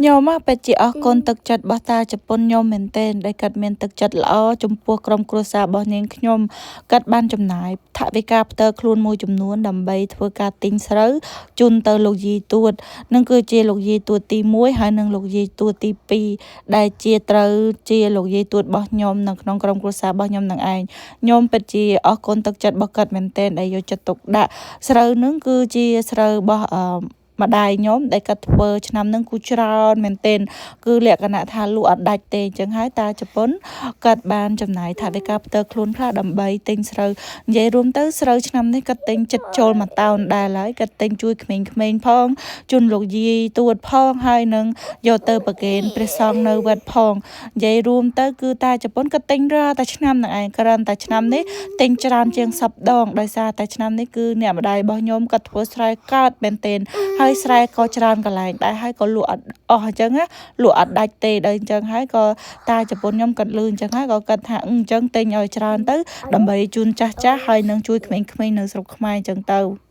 ញោមបច្ចុប្បន្នកូនទឹកចិត្តរបស់តាជប៉ុនញោមមែនទែនដែលគាត់មានទឹកចិត្តល្អចំពោះក្រុមគ្រួសាររបស់នាងខ្ញុំគាត់បានចំណាយថវិកាផ្ទាល់ខ្លួនមួយចំនួនដើម្បីធ្វើការទិញស្រូវជូនទៅលោកយាយទួតនឹងគឺជាលោកយាយទួតទី1ហើយនិងលោកយាយទួតទី2ដែលជាត្រូវជាលោកយាយទួតរបស់ខ្ញុំនៅក្នុងក្រុមគ្រួសាររបស់ខ្ញុំនឹងឯងញោមពិតជាអរគុណទឹកចិត្តរបស់គាត់មែនទែនដែលយកចិត្តទុកដាក់ស្រូវនឹងគឺជាស្រូវរបស់ម្ដាយខ្ញុំដែលគាត់ធ្វើឆ្នាំហ្នឹងគូច្រើនមែនទែនគឺលក្ខណៈថាលក់អត់ដាច់ទេអញ្ចឹងហើយតាជប៉ុនគាត់បានចំណាយថវិកាផ្ទាល់ខ្លួនខ្លះដើម្បីទិញស្រូវនិយាយរួមទៅស្រូវឆ្នាំនេះគាត់ទិញចិត្តចូលមួយតោនដែរហើយគាត់ទិញជួយក្មេងៗផងជូនលោកយាយទួតផងហើយនឹងយកទៅប្រគេនព្រះសង្ឃនៅវត្តផងនិយាយរួមទៅគឺតាជប៉ុនគាត់ទិញរាល់តែឆ្នាំហ្នឹងឯងគ្រាន់តែឆ្នាំនេះទិញច្រើនជាង10ដងដោយសារតែឆ្នាំនេះគឺអ្នកម្ដាយរបស់ខ្ញុំគាត់ធ្វើស្រែកើតមែនទែនហើយស្រែក៏ច្រើនកន្លែងដែរហើយក៏លក់អត់អស់អញ្ចឹងណាលក់អត់ដាច់ទេដល់អញ្ចឹងហើយក៏តាជប៉ុនខ្ញុំគាត់លឺអញ្ចឹងហើយក៏គាត់ថាអញ្ចឹងទិញឲ្យច្រើនទៅដើម្បីជូនចាស់ហើយនឹងជួយក្មេងៗនៅស្រុកខ្មែរអញ្ចឹងទៅ